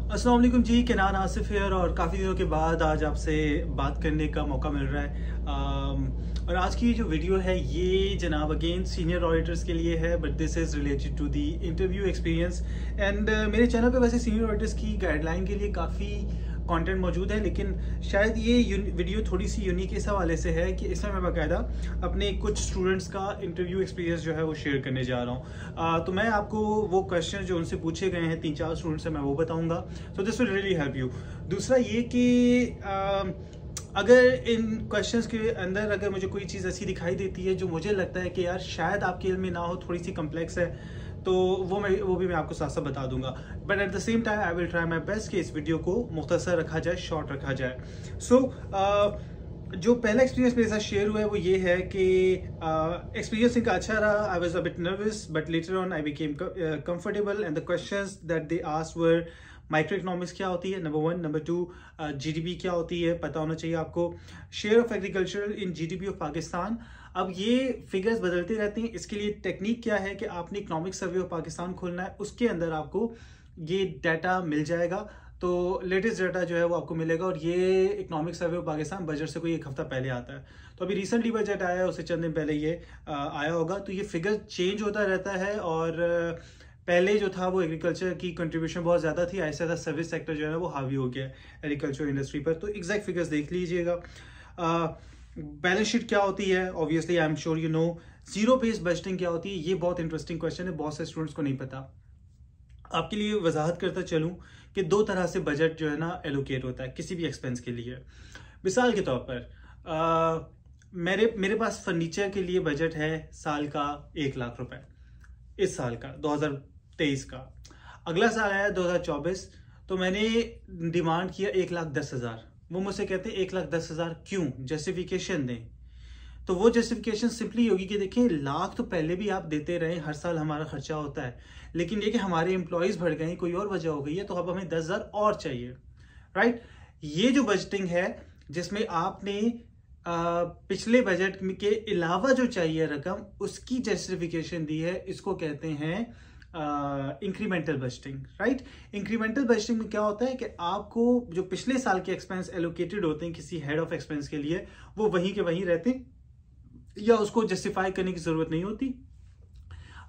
अस्सलाम वालेकुम जी, केनान आसिफ है और काफ़ी दिनों के बाद आज आपसे बात करने का मौका मिल रहा है। और आज की जो वीडियो है ये जनाब अगेन सीनियर ऑडिटर्स के लिए है, but this is related to the interview experience. And मेरे चैनल पे वैसे सीनियर ऑडिटर्स की गाइडलाइन के लिए काफ़ी कंटेंट मौजूद है, लेकिन शायद ये वीडियो थोड़ी सी यूनिक इस हवाले से है कि इसमें मैं बाकायदा अपने कुछ स्टूडेंट्स का इंटरव्यू एक्सपीरियंस जो है वो शेयर करने जा रहा हूँ। तो मैं आपको वो क्वेश्चन जो उनसे पूछे गए हैं 3-4 स्टूडेंट्स से मैं वो बताऊंगा। So this will really help you. दूसरा ये कि अगर इन क्वेश्चंस के अंदर अगर मुझे कोई चीज़ ऐसी दिखाई देती है जो मुझे लगता है कि यार शायद आपके इल्म में ना हो, थोड़ी सी कम्प्लेक्स है, तो वो भी मैं आपको साथ साथ बता दूंगा। But at the same time I will try my best कि इस वीडियो को मुख्तसर रखा जाए, शॉर्ट रखा जाए। सो जो पहला एक्सपीरियंस मेरे साथ शेयर हुआ है वो ये है कि एक्सपीरियंस इनका अच्छा रहा। I was a bit nervous but later on I became comfortable and the questions that they asked were micro economics क्या होती है, नंबर 1। नंबर 2, जीडीपी क्या होती है, पता होना चाहिए आपको। Share of agriculture in GDP of Pakistan. अब ये फिगर्स बदलते रहते हैं, इसके लिए टेक्निक क्या है कि आपने इकोनॉमिक सर्वे ऑफ पाकिस्तान खोलना है, उसके अंदर आपको ये डाटा मिल जाएगा। तो लेटेस्ट डाटा जो है वो आपको मिलेगा, और ये economic survey of Pakistan budget से कोई एक हफ्ता पहले आता है। तो अभी रिसेंटली बजट आया है, उससे चंद दिन पहले ये आया होगा। तो ये फिगर चेंज होता रहता है, और पहले जो था वो एग्रीकल्चर की कंट्रीब्यूशन बहुत ज़्यादा थी, ऐसा था सर्विस सेक्टर जो है वो हावी हो गया है एग्रीकल्चर इंडस्ट्री पर। तो एग्जैक्ट फिगर्स देख लीजिएगा। बैलेंस शीट क्या होती है, obviously I am sure you know. Zero based budgeting क्या होती है, ये बहुत इंटरेस्टिंग क्वेश्चन है, बहुत से स्टूडेंट्स को नहीं पता। आपके लिए वजाहत करता चलूं कि दो तरह से बजट जो है ना एलोकेट होता है किसी भी एक्सपेंस के लिए। मिसाल के तौर पर मेरे पास फर्नीचर के लिए बजट है साल का 1 लाख रुपए, इस साल का 2023 का। अगला साल आया 2024, तो मैंने डिमांड किया 1,10,000। वो मुझसे कहते हैं 1,10,000 क्यों, जस्टिफिकेशन दें। तो वो जस्टिफिकेशन सिंपली होगी कि देखिए लाख तो पहले भी आप देते रहे, हर साल हमारा खर्चा होता है, लेकिन ये कि हमारे एम्प्लॉयज बढ़ गए, कोई और वजह हो गई है, तो अब हमें 10,000 और चाहिए। राइट। ये जो बजटिंग है जिसमें आपने पिछले बजट के अलावा जो चाहिए रकम उसकी जस्टिफिकेशन दी है, इसको कहते हैं incremental budgeting. Right. Incremental budgeting में क्या होता है कि आपको जो पिछले साल के एक्सपेंस एलोकेटेड होते हैं किसी हेड ऑफ एक्सपेंस के लिए, वो वहीं के वहीं रहते हैं, या उसको जस्टिफाई करने की जरूरत नहीं होती।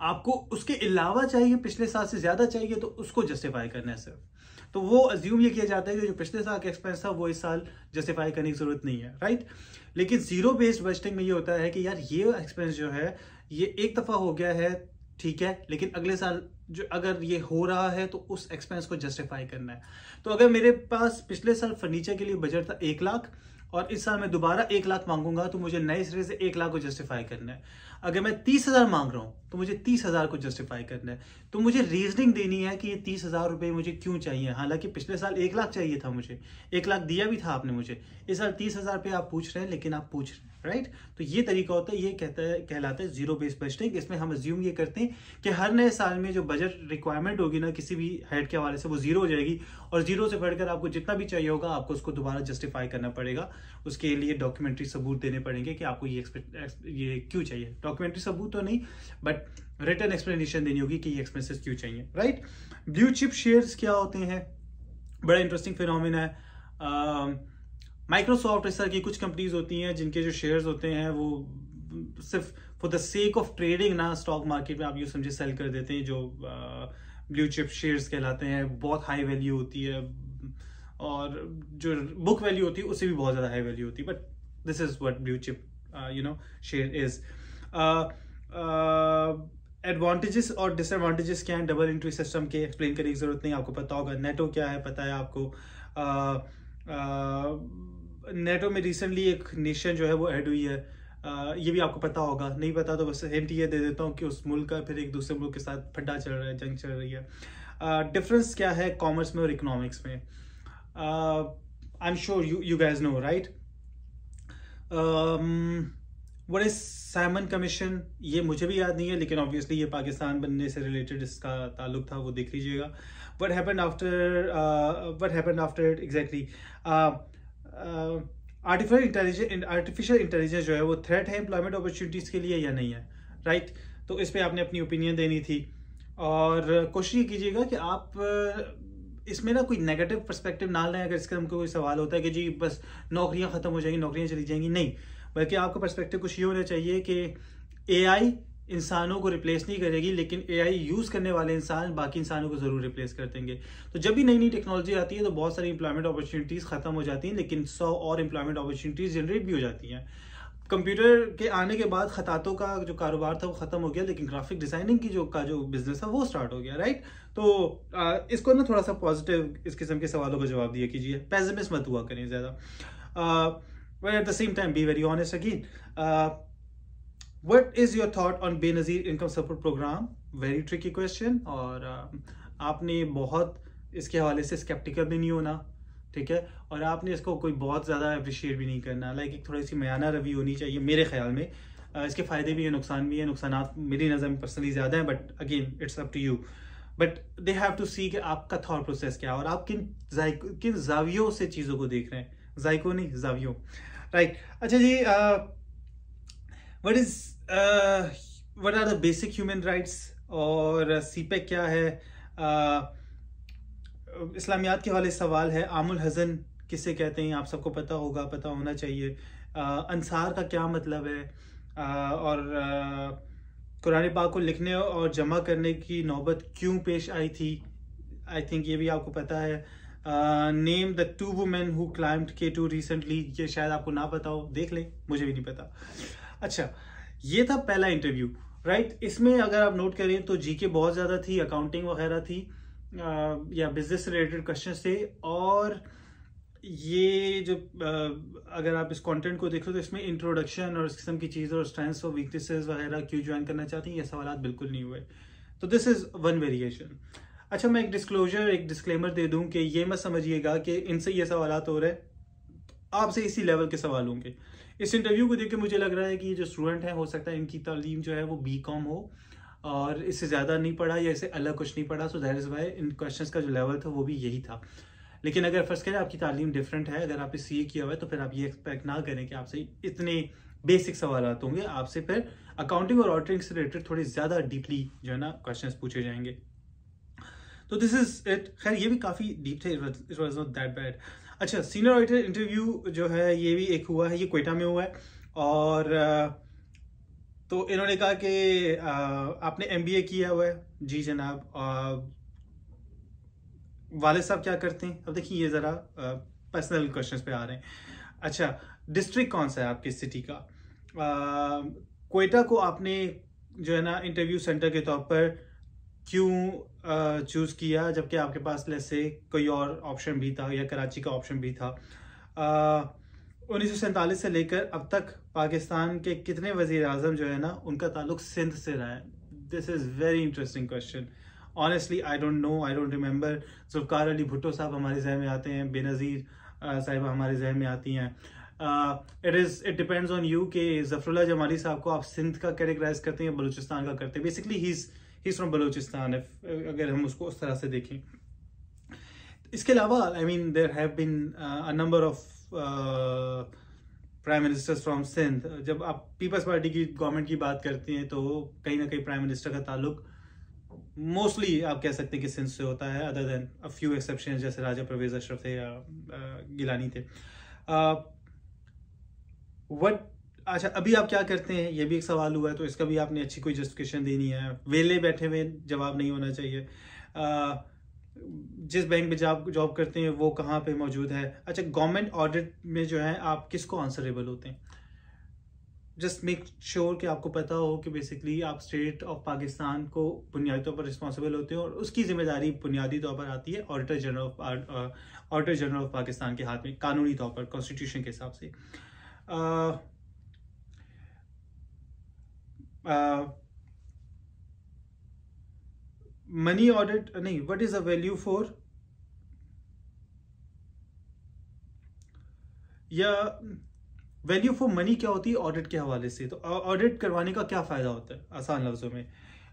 आपको उसके अलावा चाहिए, पिछले साल से ज्यादा चाहिए, तो उसको जस्टिफाई करना है सिर्फ। तो वो अज्यूम ये किया जाता है कि जो पिछले साल का एक्सपेंस था वो इस साल जस्टिफाई करने की जरूरत नहीं है। राइट। लेकिन जीरो बेस्ड बजटिंग में ये होता है कि यार ये एक्सपेंस जो है ये एक दफा हो गया है, ठीक है, लेकिन अगले साल जो अगर ये हो रहा है तो उस एक्सपेंस को जस्टिफाई करना है। तो अगर मेरे पास पिछले साल फर्नीचर के लिए बजट था 1 लाख, और इस साल मैं दोबारा 1 लाख मांगूंगा, तो मुझे नए सिरे से 1 लाख को जस्टिफाई करना है। अगर मैं 30,000 मांग रहा हूं तो मुझे 30,000 को जस्टिफाई करना है। तो मुझे रीजनिंग देनी है कि ये 30,000 रुपए मुझे क्यों चाहिए। हालांकि पिछले साल 1 लाख चाहिए था मुझे, 1 लाख दिया भी था आपने मुझे, इस साल 30,000 पे आप पूछ रहे हैं, लेकिन आप पूछ रहे हैं। राइट। तो ये तरीका होता है, ये कहलाता है जीरो बेस्ड बजटिंग। इसमें हम अज्यूम ये करते हैं कि हर नए साल में जो बजट रिक्वायरमेंट होगी ना किसी भी हेड के हवाले से, वो जीरो हो जाएगी, और जीरो से बढ़कर आपको जितना भी चाहिए होगा आपको उसको दोबारा जस्टिफाई करना पड़ेगा। उसके लिए डॉक्यूमेंट्री सबूत देने पड़ेंगे कि आपको ये क्यों चाहिए। डॉक्यूमेंट्री सबूत तो नहीं, बट रिटन एक्सप्लेनेशन देनी होगी कि ये एक्सपेंसेस क्यों चाहिए। राइट। ब्लू चिप शेयर्स क्या होते हैं, बड़ा इंटरेस्टिंग फिनोमेना है। माइक्रोसॉफ्ट इस तरह की कुछ कंपनीज होती हैं जिनके जो शेयर्स होते हैं वो सिर्फ for the sake of trading ना स्टॉक मार्केट में आप यूँ समझे सेल कर देते हैं, जो ब्लू चिप शेयर्स कहलाते हैं। बहुत हाई वैल्यू होती है, और जो बुक वैल्यू होती है उससे भी बहुत ज़्यादा हाई वैल्यू होती है, but this is what blue chip share is. Advantages और डिसएडवांटेजेस क्या हैं डबल एंट्री सिस्टम के, एक्सप्लेन करने की जरूरत नहीं, आपको पता होगा। नेटो क्या है पता है आपको। नेटो में रिसेंटली एक नेशन जो है वो ऐड हुई है, ये भी आपको पता होगा। नहीं पता तो बस हिंट ये दे देता हूँ कि उस मुल्क का फिर एक दूसरे मुल्क के साथ फड्डा चल रहा है, जंग चल रही है। डिफरेंस क्या है कॉमर्स में और इकोनॉमिक्स में, I am sure you guys know. Right. What is Simon Commission, ये मुझे भी याद नहीं है, लेकिन ऑब्वियसली ये पाकिस्तान बनने से रिलेटेड इसका ताल्लुक था, वो देख लीजिएगा। What happened after exactly. Artificial intelligence जो है वो थ्रेट है एम्प्लॉयमेंट अपॉर्चुनिटीज के लिए या नहीं है। राइट। तो इस पे आपने अपनी ओपिनियन देनी थी, और कोशिश कीजिएगा कि आप इसमें ना कोई नेगेटिव पर्सपेक्टिव ना लें। अगर इसका हमको कोई सवाल होता है कि जी बस नौकरियां खत्म हो जाएंगी, नौकरियां चली जाएंगी, नहीं, बल्कि आपका पर्सपेक्टिव कुछ ये होना चाहिए कि एआई इंसानों को रिप्लेस नहीं करेगी, लेकिन एआई यूज करने वाले इंसान बाकी इंसानों को जरूर रिप्लेस कर देंगे। तो जब भी नई नई टेक्नोलॉजी आती है तो बहुत सारी इंप्लॉयमेंट अपॉर्चुनिटीज खत्म हो जाती हैं, लेकिन 100 और इंप्लॉयमेंट अपॉर्चुनिटीज जनरेट भी हो जाती हैं। कंप्यूटर के आने के बाद खतातों का जो कारोबार था वो खत्म हो गया, लेकिन ग्राफिक डिजाइनिंग की जो बिजनेस था वो स्टार्ट हो गया, राइट। तो इसको ना थोड़ा सा पॉजिटिव इस किस्म के सवालों का जवाब दिया कीजिए, पेसिमिस्ट मत हुआ करें ज्यादा, but at the same time be very honest again. What is your thought on Benazir Income Support Programme? Very tricky question, और आपने बहुत इसके हवाले से स्केप्टिकल भी नहीं होना, ठीक है, और आपने इसको कोई बहुत ज़्यादा अप्रिशिएट भी नहीं करना। लाइक एक थोड़ी सी मयाना रवि होनी चाहिए मेरे ख्याल में। इसके फ़ायदे भी हैं, नुकसान भी हैं। नुकसान मेरी नज़र में पर्सनली ज़्यादा हैं, but again it's up to you. But they have to see कि आपका थॉट प्रोसेस क्या है और आप किन जावियों से चीज़ों को देख रहे हैं। जायकों नहीं, जावियों, राइट। अच्छा जी, what are the basic human rights और सीपेक क्या है? इस्लामियात के वाले सवाल है। आमुल हज़न किसे कहते हैं? आप सबको पता होगा, पता होना चाहिए। अंसार का क्या मतलब है? और कुरान पाक को लिखने और जमा करने की नौबत क्यों पेश आई थी? आई थिंक ये भी आपको पता है। Name the 2 women who climbed K2 recently, ये शायद आपको ना पता हो, देख लें, मुझे भी नहीं पता। अच्छा, ये था पहला इंटरव्यू, राइट। इसमें अगर आप नोट करें तो जीके बहुत ज़्यादा थी, अकाउंटिंग वगैरह थी, या बिजनेस से रिलेटेड क्वेश्चन थे। और ये जो अगर आप इस कंटेंट को देखो तो इसमें इंट्रोडक्शन और इस किस्म की चीज़ें और स्ट्रेंथ्स और वीकनेसेस वगैरह क्यों ज्वाइन करना चाहती हैं, ये सवाल बिल्कुल नहीं हुए। तो दिस इज़ वन वेरिएशन। अच्छा, मैं एक डिस्क्लेमर दे दूं कि ये मत समझिएगा कि इनसे ये सवाल हो रहे हैं, आपसे इसी लेवल के सवाल होंगे। इस इंटरव्यू को देख के मुझे लग रहा है कि ये जो स्टूडेंट है, हो सकता है इनकी तालीम जो है वो BCom हो और इससे ज़्यादा नहीं पढ़ा या इससे अलग कुछ नहीं पढ़ा। So that is why in questions का जो लेवल था वो भी यही था। लेकिन अगर फर्स्ट करें आपकी तालीम डिफरेंट है, अगर आपने CA किया हुआ है, तो फिर आप ये एक्सपेक्ट ना करें कि आपसे इतने बेसिक सवाल होंगे। आपसे फिर अकाउंटिंग और ऑडिटिंग से रिलेटेड थोड़े ज़्यादा डीपली जो है ना क्वेश्चन पूछे जाएंगे। तो दिस इज इट। खैर ये भी काफ़ी डीप थे, it was not that bad. अच्छा, सीनियर ऑडिटर इंटरव्यू जो है ये भी एक हुआ है, ये क्वेटा में हुआ है। और तो इन्होंने कहा कि आपने MBA किया हुआ है। जी जनाब। वालिद साहब क्या करते हैं? अब देखिए ये ज़रा पर्सनल क्वेश्चंस पे आ रहे हैं। अच्छा, डिस्ट्रिक्ट कौन सा है आपकी सिटी का? क्वेटा को आपने जो है ना इंटरव्यू सेंटर के तौर पर क्यों चूज़ किया, जबकि आपके पास से कोई और ऑप्शन भी था या कराची का ऑप्शन भी था? 1947 से लेकर अब तक पाकिस्तान के कितने वज़ीर आज़म जो है ना उनका ताल्लुक सिंध से रहा है? This is very interesting question. Honestly I don't know, I don't remember. Zulfikar Ali Bhutto साहब हमारे जहन में आते हैं, बेनज़ीर साहिबा हमारे जहन में आती हैं। इट डिपेंड्स ऑन यू कि ज़फ़रुल्लाह जमाली साहब को आप सिंध का कैटेगराइज करते हैं या बलूचिस्तान का करते हैं। Basically he is from Balochistan, अगर हम उसको उस तरह से देखें। इसके अलावा I mean there have been a number of prime ministers from Sindh. जब आप पीपल्स पार्टी की गवर्नमेंट की बात करते हैं तो कहीं ना कहीं प्राइम मिनिस्टर का ताल्लुक मोस्टली आप कह सकते हैं कि सिंध से होता है, other than a few exceptions जैसे राजा परवेज अशरफ थे या गिलानी थे। अच्छा, अभी आप क्या करते हैं, ये भी एक सवाल हुआ है, तो इसका भी आपने अच्छी कोई जस्टिफिकेशन देनी है। वेले बैठे हुए जवाब नहीं होना चाहिए। जिस बैंक में जॉब करते हैं वो कहाँ पे मौजूद है? अच्छा, गवर्नमेंट ऑडिट में जो है आप किसको आंसरेबल होते हैं? जस्ट मेक श्योर कि आपको पता हो कि बेसिकली आप स्टेट ऑफ पाकिस्तान को बुनियादी तौर पर रिस्पॉन्सिबल होते हैं और उसकी जिम्मेदारी बुनियादी तौर पर आती है ऑडिटर जनरल ऑफ पाकिस्तान के हाथ में, कानूनी तौर पर कॉन्स्टिट्यूशन के हिसाब से। मनी ऑडिट नहीं, what is a value for, या वैल्यू फॉर मनी क्या होती है ऑडिट के हवाले से? तो ऑडिट करवाने का क्या फायदा होता है आसान लफ्जों में?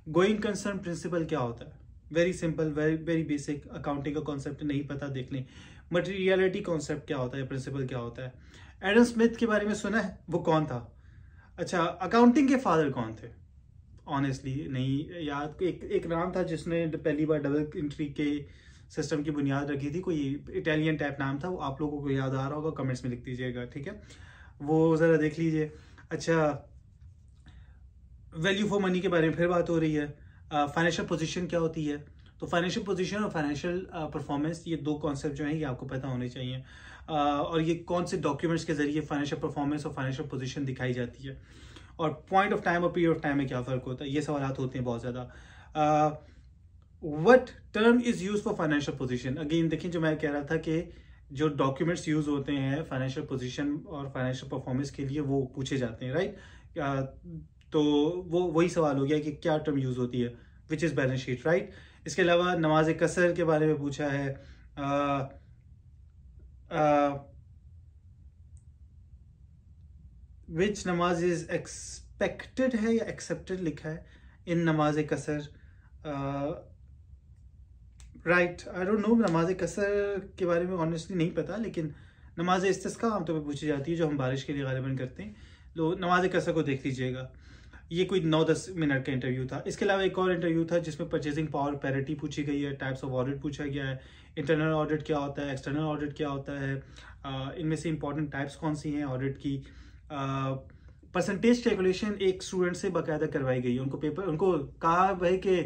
गोइंग कंसर्न प्रिंसिपल क्या होता है? Very simple, very very basic. Accounting का कॉन्सेप्ट नहीं पता, देख लें। मटेरियलिटी कॉन्सेप्ट क्या होता है, प्रिंसिपल क्या होता है? एडम स्मिथ के बारे में सुना है, वो कौन था? अच्छा, अकाउंटिंग के फादर कौन थे? ऑनेस्टली नहीं याद। एक नाम था जिसने पहली बार डबल एंट्री के सिस्टम की बुनियाद रखी थी, कोई इटालियन टाइप नाम था, वो आप लोगों को याद आ रहा होगा, कमेंट्स में लिख दीजिएगा, ठीक है, वो ज़रा देख लीजिए। अच्छा, वैल्यू फॉर मनी के बारे में फिर बात हो रही है। फाइनेंशियल पोजीशन क्या होती है, तो फाइनेंशियल पोजीशन और फाइनेंशियल परफॉर्मेंस, ये दो कॉन्सेप्ट जो हैं ये आपको पता होने चाहिए। और ये कौन से डॉक्यूमेंट्स के जरिए फाइनेंशियल परफॉर्मेंस और फाइनेंशियल पोजीशन दिखाई जाती है, और पॉइंट ऑफ टाइम और पीरियड ऑफ टाइम में क्या फ़र्क होता है, ये सवाल होते हैं बहुत ज़्यादा। What term is use for financial position, again देखिए जो मैं कह रहा था कि जो डॉक्यूमेंट्स यूज होते हैं फाइनेंशियल पोजीशन और फाइनेंशियल परफॉर्मेंस के लिए वो पूछे जाते हैं, राइट। तो वो वही सवाल हो गया कि क्या टर्म यूज होती है, which is balance sheet, right. इसके अलावा नमाज कसर के बारे में पूछा है, विच नमाज इज एक्सपेक्टेड है या एक्सेप्टेड लिखा है इन नमाज कसर, राइट। आई डोंट नो, नमाज कसर के बारे में ऑनेस्टली नहीं पता, लेकिन नमाज इस्तिस्का आमतौर पर पूछी जाती है जो हम बारिश के लिए गालिबन करते हैं। तो नमाज कसर को देख लीजिएगा, ये कोई 9-10 मिनट का इंटरव्यू था। इसके अलावा एक और इंटरव्यू था जिसमें परचेजिंग पावर पैरिटी पूछी गई है, टाइप्स ऑफ ऑडिट पूछा गया है, इंटरनल ऑडिट क्या होता है, एक्सटर्नल ऑडिट क्या होता है, इनमें से इंपॉर्टेंट टाइप्स कौन सी हैं ऑडिट की। परसेंटेज कैलकुलेशन एक स्टूडेंट से बाकायदा करवाई गई है, उनको कहा भाई कि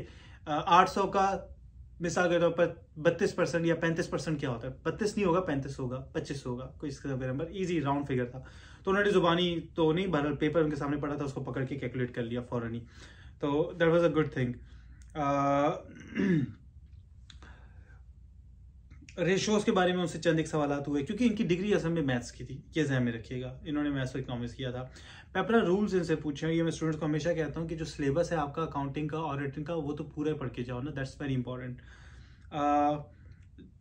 800 का मिसाल के तौर पर 32% या 35% क्या होता है, 32 नहीं होगा, 35 होगा, 25 होगा, कोई इसका नंबर, इजी राउंड फिगर था। तो उन्होंने जुबानी तो नहीं, बहरहाल पेपर उनके सामने पड़ा था, उसको पकड़ के कैलकुलेट कर लिया फौरन ही, तो that was a good thing. Ratios के बारे में उनसे चंद एक सवाल हुए, क्योंकि इनकी डिग्री असल में मैथ्स की थी, ये ध्यान में रखिएगा, इन्होंने मैथ्स और इकोनॉमिक्स किया था। पेपरा रूल्स इनसे पूछे, ये मैं स्टूडेंट्स को हमेशा कहता हूँ कि जो सिलेबस है आपका अकाउंटिंग का, ऑडिटिंग का, वो तो पूरा पढ़ के जाओ ना, that's very important.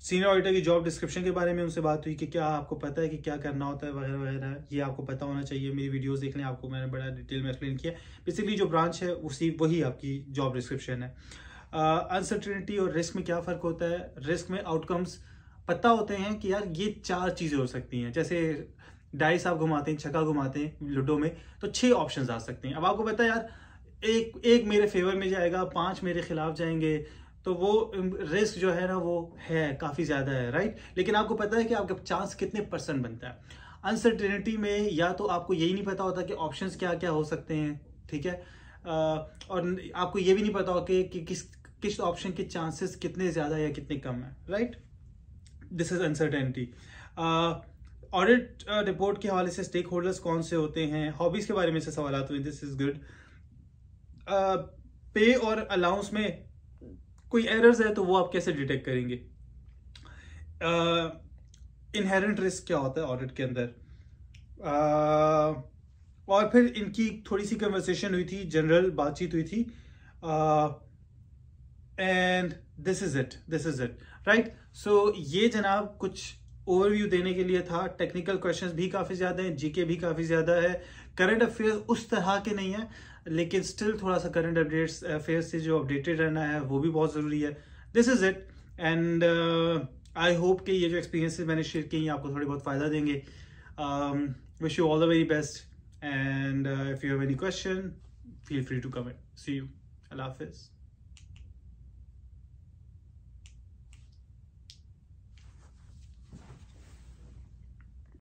Senior auditor की जॉब डिस्क्रिप्शन के बारे में उनसे बात हुई कि क्या आपको पता है कि क्या करना होता है वगैरह वगैरह, ये आपको पता होना चाहिए। मेरी वीडियोस देख लें, आपको मैंने बड़ा डिटेल में एक्सप्लेन किया। बेसिकली जो ब्रांच है वही आपकी जॉब डिस्क्रिप्शन है। अनसर्टेनिटी और रिस्क में क्या फ़र्क होता है, रिस्क में आउटकम्स पता होते हैं कि यार ये 4 चीज़ें हो सकती हैं, जैसे डाइस आप घुमाते हैं, छक्का घुमाते हैं लूडो में, तो 6 ऑप्शंस आ सकते हैं। अब आपको पता है यार एक मेरे फेवर में जाएगा, 5 मेरे खिलाफ जाएंगे, तो वो रिस्क जो है ना वो है काफ़ी ज़्यादा है, राइट। लेकिन आपको पता है कि आपका चांस कितने % बनता है। अनसर्टेनिटी में या तो आपको यही नहीं पता होता कि ऑप्शंस क्या क्या हो सकते हैं, ठीक है, और आपको ये भी नहीं पता होता कि किस ऑप्शन के चांसेस कितने ज़्यादा या कितने कम है, right. This is uncertainty. Audit report के हवाले से स्टेक होल्डर्स कौन से होते हैं, हॉबीज के बारे में से सवाल हुए, दिस इज गुड। पे और अलाउंस में कोई एरर्स है तो वो आप कैसे डिटेक्ट करेंगे। इनहेरेंट रिस्क क्या होता है ऑडिट के अंदर। और फिर इनकी थोड़ी सी कन्वर्सेशन हुई थी, जनरल बातचीत हुई थी, and this is it, right. So ये जनाब कुछ ओवरव्यू देने के लिए था। टेक्निकल क्वेश्चंस भी काफ़ी ज़्यादा हैं, जीके भी काफ़ी ज़्यादा है, करंट अफेयर्स उस तरह के नहीं है, लेकिन स्टिल थोड़ा सा करंट अपडेट्स अफेयर्स से जो अपडेटेड रहना है वो भी बहुत ज़रूरी है। This is it, and I hope कि ये जो एक्सपीरियंसेस मैंने शेयर किए आपको थोड़े बहुत फ़ायदा देंगे। Wish you all the very best, and if you have any question feel free to comment. See you, अल्लाह हाफिज़।